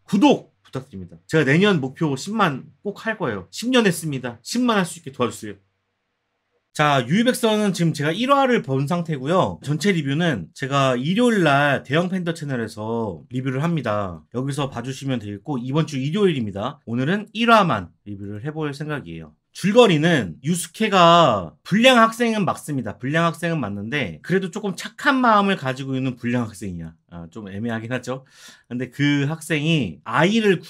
구독 부탁드립니다. 제가 내년 목표 10만 꼭 할 거예요. 10년 했습니다. 10만 할 수 있게 도와주세요. 자, 유유백서는 지금 제가 1화를 본 상태고요. 전체 리뷰는 제가 일요일날 대형 팬더 채널에서 리뷰를 합니다. 여기서 봐주시면 되겠고, 이번 주 일요일입니다. 오늘은 1화만 리뷰를 해볼 생각이에요. 줄거리는 유스케가 불량 학생은 맞습니다. 불량 학생은 맞는데 그래도 조금 착한 마음을 가지고 있는 불량 학생이야. 좀 애매하긴 하죠. 근데 그 학생이 아이를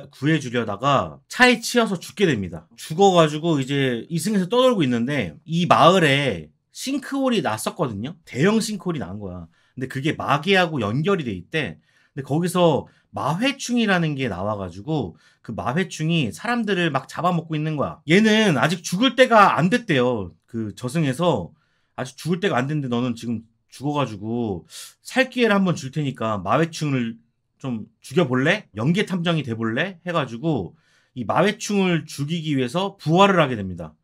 구해주려다가 차에 치여서 죽게 됩니다. 죽어가지고 이제 이승에서 떠돌고 있는데 이 마을에 싱크홀이 났었거든요. 대형 싱크홀이 난 거야. 근데 그게 마계하고 연결이 돼 있대. 근데 거기서 마회충이라는 게 나와가지고 그 마회충이 사람들을 막 잡아먹고 있는 거야. 얘는 아직 죽을 때가 안 됐대요. 그 저승에서 아직 죽을 때가 안 됐는데 너는 지금 죽어가지고 살 기회를 한번 줄 테니까 마회충을 좀 죽여볼래? 연계 탐정이 돼볼래? 해가지고 이 마회충을 죽이기 위해서 부활을 하게 됩니다.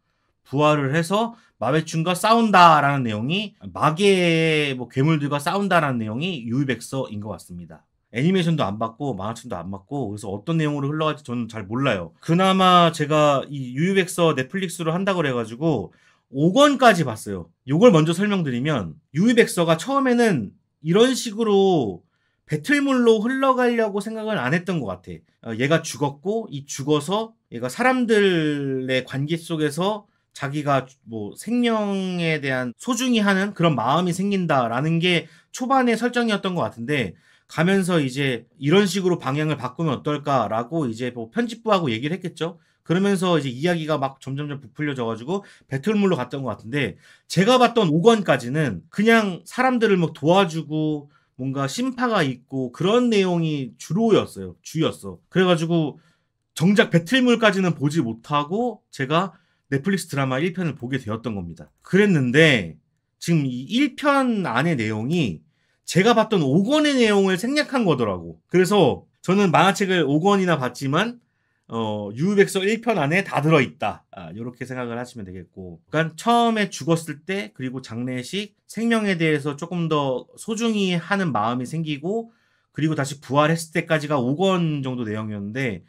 부활을 해서 마회충과 싸운다라는 내용이, 마계의 뭐 괴물들과 싸운다라는 내용이 유유백서인 것 같습니다. 애니메이션도 안 봤고 만화책도 안 봤고, 그래서 어떤 내용으로 흘러갈지 저는 잘 몰라요. 그나마 제가 이 유유백서 넷플릭스로 한다고 그래가지고 5권까지 봤어요. 요걸 먼저 설명드리면, 유유백서가 처음에는 이런 식으로 배틀물로 흘러가려고 생각을 안 했던 것 같아. 얘가 죽었고, 이 죽어서 얘가 사람들의 관계 속에서 자기가 뭐 생명에 대한 소중히 하는 그런 마음이 생긴다라는 게 초반의 설정이었던 것 같은데, 가면서 이제 이런 식으로 방향을 바꾸면 어떨까라고 이제 뭐 편집부하고 얘기를 했겠죠. 그러면서 이제 이야기가 막 점점점 부풀려져가지고 배틀물로 갔던 것 같은데, 제가 봤던 5권까지는 그냥 사람들을 뭐 도와주고 뭔가 심파가 있고 그런 내용이 주였어. 그래가지고 정작 배틀물까지는 보지 못하고 제가 넷플릭스 드라마 1편을 보게 되었던 겁니다. 그랬는데 지금 이 1편 안의 내용이 제가 봤던 5권의 내용을 생략한 거더라고. 그래서 저는 만화책을 5권이나 봤지만 유유백서 1편 안에 다 들어있다. 이렇게 생각을 하시면 되겠고, 그러니까 처음에 죽었을 때, 그리고 장례식, 생명에 대해서 조금 더 소중히 하는 마음이 생기고, 그리고 다시 부활했을 때까지가 5권 정도 내용이었는데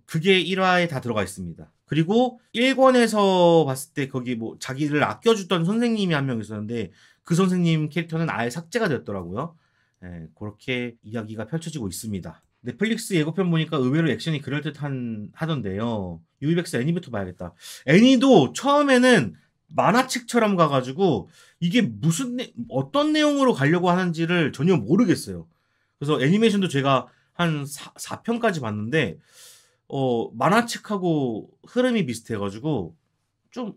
그게 1화에 다 들어가 있습니다. 그리고 1권에서 봤을 때 거기 뭐 자기를 아껴주던 선생님이 한 명 있었는데 그 선생님 캐릭터는 아예 삭제가 되었더라고요. 그렇게 이야기가 펼쳐지고 있습니다. 넷플릭스 예고편 보니까 의외로 액션이 하던데요. 유이백스 애니부터 봐야겠다. 애니도 처음에는 만화책처럼 가가지고 이게 어떤 내용으로 가려고 하는지를 전혀 모르겠어요. 그래서 애니메이션도 제가 한 4편까지 봤는데 만화책하고 흐름이 비슷해가지고 좀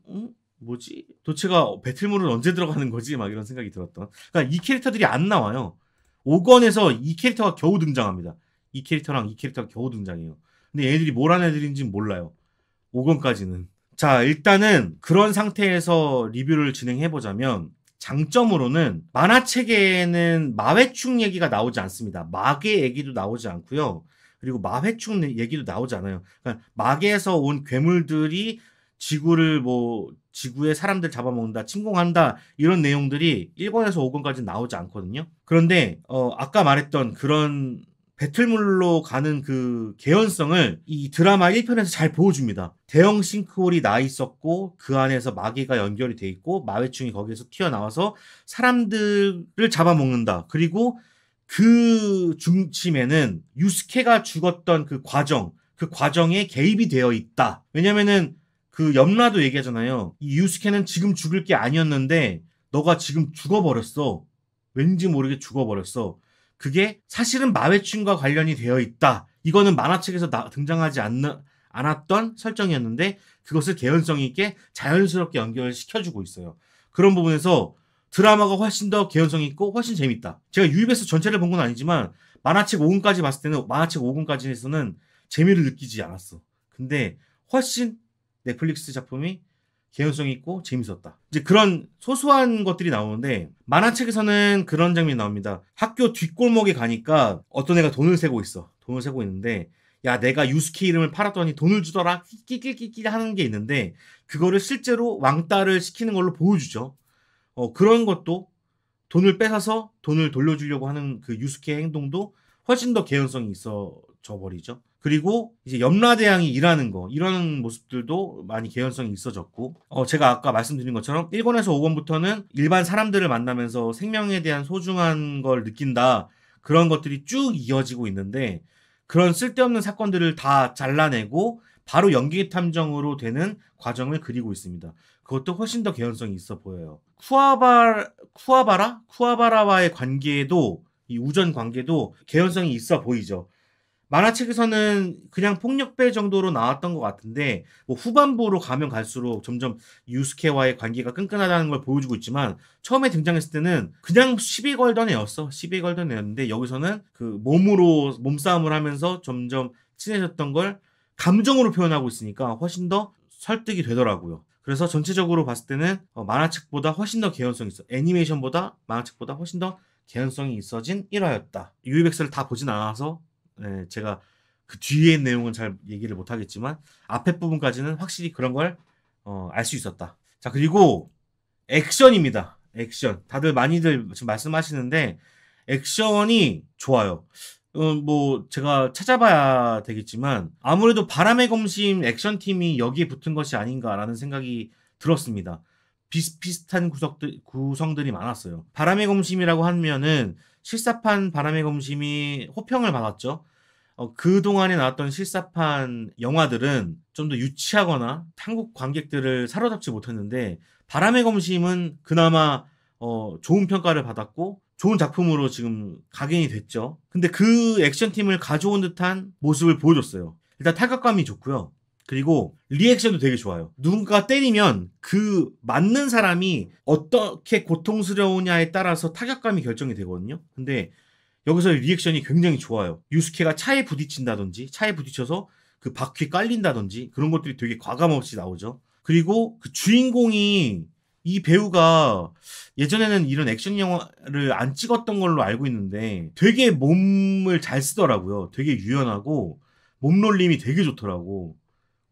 뭐지? 도대체가 배틀물은 언제 들어가는 거지? 막 이런 생각이 들었던. 그러니까 이 캐릭터들이 안 나와요. 5권에서 이 캐릭터가 겨우 등장합니다. 이 캐릭터랑 이 캐릭터가 겨우 등장해요. 근데 얘네들이 뭘 하는 애들인지는 몰라요. 5권까지는. 자, 일단은 그런 상태에서 리뷰를 진행해보자면, 장점으로는 만화책에는 마회충 얘기가 나오지 않습니다. 마계 얘기도 나오지 않고요. 그리고 마회충 얘기도 나오지 않아요. 그러니까 마계에서 온 괴물들이 지구의 사람들 잡아먹는다, 침공한다, 이런 내용들이 1권에서 5권까지 나오지 않거든요. 그런데 아까 말했던 그런 배틀물로 가는 그 개연성을 이 드라마 1편에서 잘 보여줍니다. 대형 싱크홀이 나 있었고 그 안에서 마계가 연결이 돼 있고 마회충이 거기에서 튀어나와서 사람들을 잡아먹는다. 그리고 그 중심에는 유스케가 죽었던 그 과정에 개입이 되어 있다. 왜냐면은 그 염라도 얘기하잖아요. 이 유스케는 지금 죽을 게 아니었는데 너가 지금 죽어버렸어. 왠지 모르게 죽어버렸어. 그게 사실은 마회충과 관련이 되어 있다. 이거는 만화책에서 등장하지 않았던 설정이었는데 그것을 개연성 있게 자연스럽게 연결시켜주고 있어요. 그런 부분에서 드라마가 훨씬 더 개연성 있고 훨씬 재밌다. 제가 유입에서 전체를 본 건 아니지만 만화책 5권까지 봤을 때는 만화책 5권까지에서는 재미를 느끼지 않았어. 근데 훨씬 넷플릭스 작품이 개연성 있고 재밌었다. 이제 그런 소소한 것들이 나오는데, 만화책에서는 그런 장면이 나옵니다. 학교 뒷골목에 가니까 어떤 애가 돈을 세고 있어. 돈을 세고 있는데, 야, 내가 유스케 이름을 팔았더니 돈을 주더라. 끼끼끼끼 하는 게 있는데, 그거를 실제로 왕따를 시키는 걸로 보여주죠. 그런 것도, 돈을 뺏어서 돈을 돌려주려고 하는 그 유스케의 행동도 훨씬 더 개연성이 있었던 버리죠. 그리고 이제 염라대왕이 일하는 거 이런 모습들도 많이 개연성이 있어졌고 제가 아까 말씀드린 것처럼 1권에서 5권부터는 일반 사람들을 만나면서 생명에 대한 소중한 걸 느낀다 그런 것들이 쭉 이어지고 있는데 그런 쓸데없는 사건들을 다 잘라내고 바로 연기 탐정으로 되는 과정을 그리고 있습니다. 그것도 훨씬 더 개연성이 있어 보여요. 쿠와바라와의 관계도 이 우전 관계도 개연성이 있어 보이죠. 만화책에서는 그냥 폭력배 정도로 나왔던 것 같은데 뭐 후반부로 가면 갈수록 점점 유스케와의 관계가 끈끈하다는 걸 보여주고 있지만 처음에 등장했을 때는 그냥 시비 걸던 애였어. 시비 걸던 애였는데 여기서는 그 몸으로 몸싸움을 하면서 점점 친해졌던 걸 감정으로 표현하고 있으니까 훨씬 더 설득이 되더라고요. 그래서 전체적으로 봤을 때는 만화책보다 훨씬 더 개연성이 있어. 애니메이션보다 만화책보다 훨씬 더 개연성이 있어진 1화였다. 유이백스를 다 보진 않아서 네, 제가 그 뒤에 내용은 잘 얘기를 못하겠지만 앞에 부분까지는 확실히 그런 걸 알 수 있었다. 자, 그리고 액션입니다. 액션. 다들 많이들 지금 말씀하시는데 액션이 좋아요. 뭐 제가 찾아봐야 되겠지만 아무래도 바람의 검심 액션팀이 여기에 붙은 것이 아닌가라는 생각이 들었습니다. 비슷비슷한 구성들이 많았어요. 바람의 검심이라고 하면은 실사판 바람의 검심이 호평을 받았죠. 그동안에 나왔던 실사판 영화들은 좀 더 유치하거나 한국 관객들을 사로잡지 못했는데 바람의 검심은 그나마 좋은 평가를 받았고 좋은 작품으로 지금 각인이 됐죠. 근데 그 액션팀을 가져온 듯한 모습을 보여줬어요. 일단 타격감이 좋고요. 그리고 리액션도 되게 좋아요. 누군가 때리면 그 맞는 사람이 어떻게 고통스러우냐에 따라서 타격감이 결정이 되거든요. 근데 여기서 리액션이 굉장히 좋아요. 유스케가 차에 부딪힌다든지 차에 부딪혀서 그 바퀴 깔린다든지 그런 것들이 되게 과감없이 나오죠. 그리고 그 주인공이 이 배우가 예전에는 이런 액션 영화를 안 찍었던 걸로 알고 있는데 되게 몸을 잘 쓰더라고요. 되게 유연하고 몸놀림이 되게 좋더라고.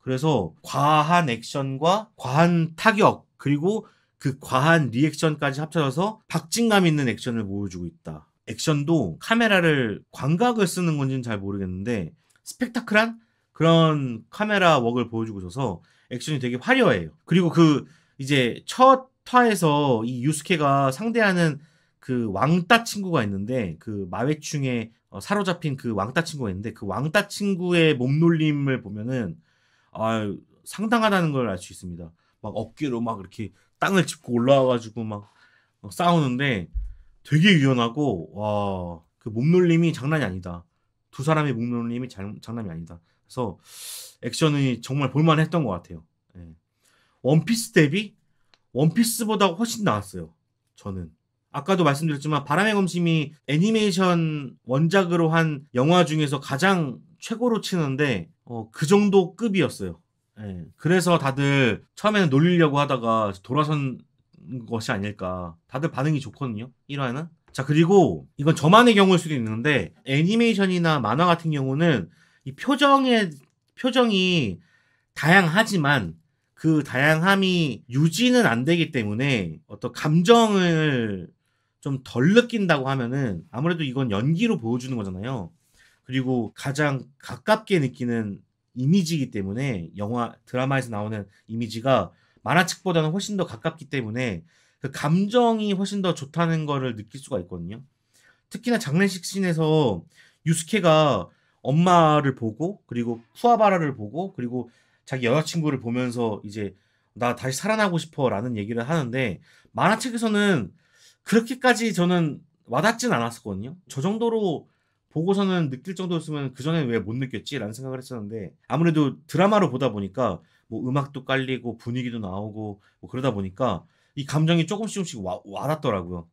그래서 과한 액션과 과한 타격 그리고 그 과한 리액션까지 합쳐져서 박진감 있는 액션을 보여주고 있다. 액션도 카메라를 광각을 쓰는 건지는 잘 모르겠는데 스펙타클한 그런 카메라 웍을 보여주고 있어서 액션이 되게 화려해요. 그리고 그 이제 첫 화에서 이 유스케가 상대하는 그 왕따 친구가 있는데 그 마회충에 사로잡힌 그 왕따 친구가 있는데 그 왕따 친구의 몸놀림을 보면은 상당하다는 걸 알 수 있습니다. 막 어깨로 막 이렇게 땅을 짚고 올라와가지고 막 싸우는데 되게 유연하고 와, 그 몸놀림이 장난이 아니다. 두 사람의 몸놀림이 장난이 아니다. 그래서 액션이 정말 볼만했던 것 같아요. 예. 원피스 대비 원피스보다 훨씬 나았어요. 저는. 아까도 말씀드렸지만 바람의 검심이 애니메이션 원작으로 한 영화 중에서 가장 최고로 치는데 그 정도 급이었어요. 예. 그래서 다들 처음에는 놀리려고 하다가 돌아선 것이 아닐까. 다들 반응이 좋거든요. 1화는. 자, 그리고 이건 저만의 경우일 수도 있는데 애니메이션이나 만화 같은 경우는 이 표정이 다양하지만 그 다양함이 유지는 안 되기 때문에 어떤 감정을 좀 덜 느낀다고 하면은 아무래도 이건 연기로 보여주는 거잖아요. 그리고 가장 가깝게 느끼는 이미지이기 때문에 영화, 드라마에서 나오는 이미지가 만화책보다는 훨씬 더 가깝기 때문에 그 감정이 훨씬 더 좋다는 거를 느낄 수가 있거든요. 특히나 장례식 씬에서 유스케가 엄마를 보고 그리고 쿠와바라를 보고 그리고 자기 여자친구를 보면서 이제 나 다시 살아나고 싶어 라는 얘기를 하는데 만화책에서는 그렇게까지 저는 와닿진 않았었거든요. 저 정도로 보고서는 느낄 정도였으면 그전에 왜 못 느꼈지? 라는 생각을 했었는데 아무래도 드라마로 보다 보니까 뭐 음악도 깔리고 분위기도 나오고 뭐 그러다 보니까 이 감정이 조금씩 와닿더라고요.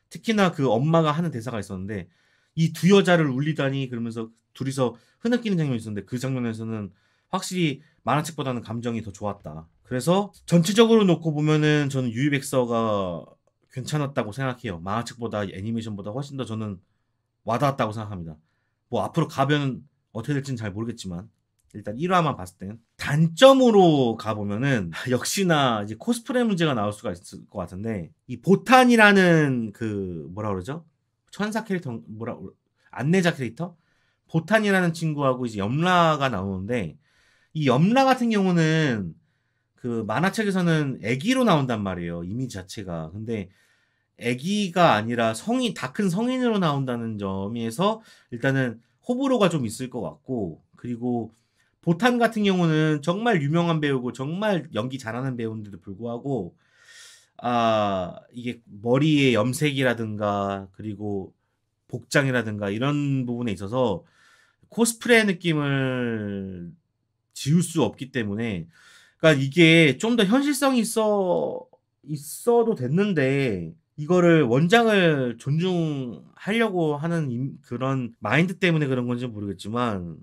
특히나 그 엄마가 하는 대사가 있었는데 이 두 여자를 울리다니 그러면서 둘이서 흐느끼는 장면이 있었는데 그 장면에서는 확실히 만화책보다는 감정이 더 좋았다. 그래서 전체적으로 놓고 보면은 저는 유이백서가 괜찮았다고 생각해요. 만화책보다 애니메이션보다 훨씬 더 저는 와닿았다고 생각합니다. 뭐 앞으로 가면 어떻게 될지는 잘 모르겠지만 일단 1화만 봤을 땐 단점으로 가보면은 역시나 이제 코스프레 문제가 나올 수가 있을 것 같은데 이 보탄이라는 그 뭐라 그러죠? 천사 캐릭터 안내자 캐릭터? 보탄이라는 친구하고 이제 염라가 나오는데, 이 염라 같은 경우는 그 만화책에서는 애기로 나온단 말이에요. 이미지 자체가. 근데 애기가 아니라 다 큰 성인으로 나온다는 점에서 일단은 호불호가 좀 있을 것 같고, 그리고 보탄 같은 경우는 정말 유명한 배우고 정말 연기 잘하는 배우인데도 불구하고 이게 머리의 염색이라든가 그리고 복장이라든가 이런 부분에 있어서 코스프레 느낌을 지울 수 없기 때문에, 그러니까 이게 좀 더 현실성이 있어도 됐는데 이거를 원작을 존중하려고 하는 그런 마인드 때문에 그런 건지 모르겠지만,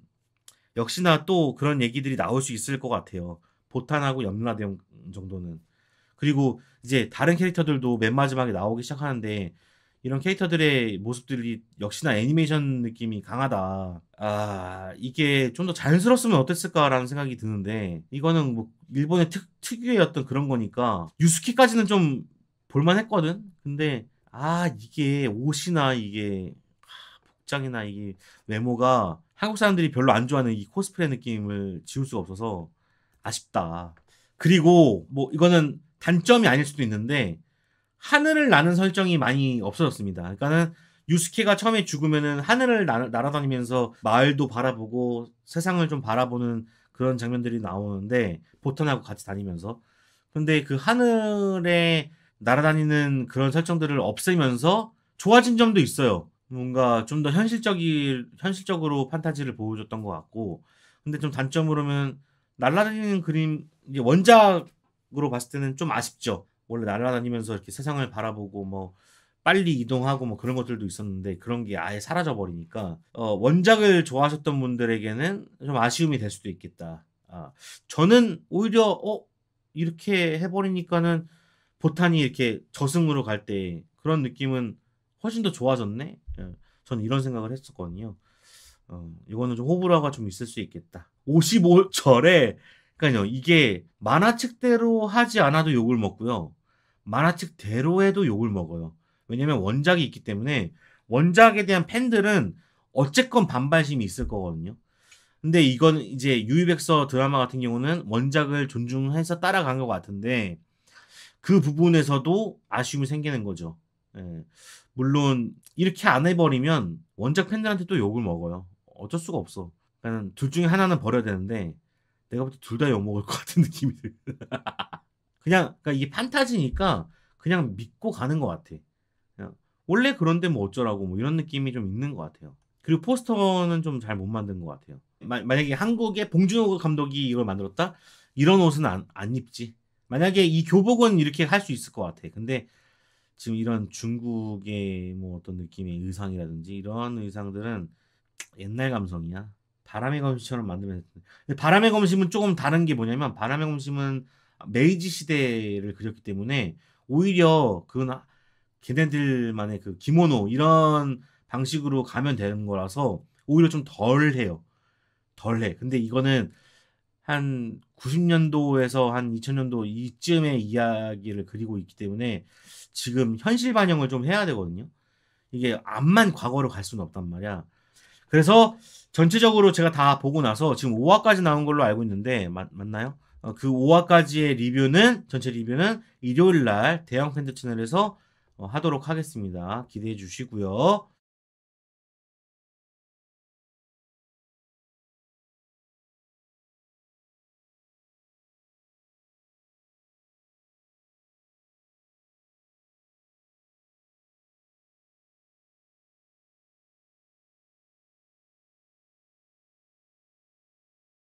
역시나 또 그런 얘기들이 나올 수 있을 것 같아요. 보탄하고 염라대용 정도는. 그리고 이제 다른 캐릭터들도 맨 마지막에 나오기 시작하는데, 이런 캐릭터들의 모습들이 역시나 애니메이션 느낌이 강하다. 이게 좀 더 자연스러웠으면 어땠을까라는 생각이 드는데, 이거는 뭐 일본의 특유의 어떤 그런 거니까 유스케까지는 좀 볼만했거든. 근데 이게 옷이나 이게 복장이나 이게 외모가 한국 사람들이 별로 안 좋아하는 이 코스프레 느낌을 지울 수가 없어서 아쉽다. 그리고 뭐 이거는 단점이 아닐 수도 있는데, 하늘을 나는 설정이 많이 없어졌습니다. 그러니까는 유스케가 처음에 죽으면은 하늘을 날아다니면서 마을도 바라보고 세상을 좀 바라보는 그런 장면들이 나오는데, 보턴하고 같이 다니면서. 근데 그 하늘에 날아다니는 그런 설정들을 없애면서 좋아진 점도 있어요. 뭔가 좀 더 현실적으로 판타지를 보여줬던 것 같고, 근데 좀 단점으로는 날아다니는 그림, 이제 원작으로 봤을 때는 좀 아쉽죠. 원래 날아다니면서 이렇게 세상을 바라보고 뭐 빨리 이동하고 뭐 그런 것들도 있었는데, 그런 게 아예 사라져 버리니까 원작을 좋아하셨던 분들에게는 좀 아쉬움이 될 수도 있겠다. 저는 오히려 이렇게 해버리니까는 보탄이 이렇게 저승으로 갈 때 그런 느낌은 훨씬 더 좋아졌네. 저는 이런 생각을 했었거든요. 이거는 좀 호불호가 좀 있을 수 있겠다. 55절에, 그러니까요, 이게 만화책대로 하지 않아도 욕을 먹고요, 만화책대로 해도 욕을 먹어요. 왜냐면 원작이 있기 때문에 원작에 대한 팬들은 어쨌건 반발심이 있을 거거든요. 근데 이건 이제 유이백서 드라마 같은 경우는 원작을 존중해서 따라간 것 같은데, 그 부분에서도 아쉬움이 생기는 거죠. 예. 물론 이렇게 안 해버리면 원작 팬들한테 또 욕을 먹어요. 어쩔 수가 없어. 그러니까 둘 중에 하나는 버려야 되는데, 내가 볼 때 둘 다 욕 먹을 것 같은 느낌이 들어. 그냥 그러니까 이게 판타지니까 그냥 믿고 가는 것 같아. 그냥 원래 그런데 뭐 어쩌라고 뭐 이런 느낌이 좀 있는 것 같아요. 그리고 포스터는 좀 잘 못 만든 것 같아요. 만약에 한국의 봉준호 감독이 이걸 만들었다? 이런 옷은 안 입지. 만약에 이 교복은 이렇게 할 수 있을 것 같아. 근데 지금 이런 중국의 뭐 어떤 느낌의 의상이라든지 이런 의상들은 옛날 감성이야. 바람의 검심처럼 만들면. 근데 바람의 검심은 조금 다른 게 뭐냐면, 바람의 검심은 메이지 시대를 그렸기 때문에 오히려 그건 걔네들만의 그 기모노 이런 방식으로 가면 되는 거라서 오히려 좀 덜해요. 덜해. 근데 이거는 한 90년도에서 한 2000년도 이쯤의 이야기를 그리고 있기 때문에 지금 현실 반영을 좀 해야 되거든요. 이게 암만 과거로 갈 수는 없단 말이야. 그래서 전체적으로 제가 다 보고 나서 지금 5화까지 나온 걸로 알고 있는데, 맞나요? 그 5화까지의 전체 리뷰는 일요일 날 대형 팬들 채널에서 하도록 하겠습니다. 기대해 주시고요.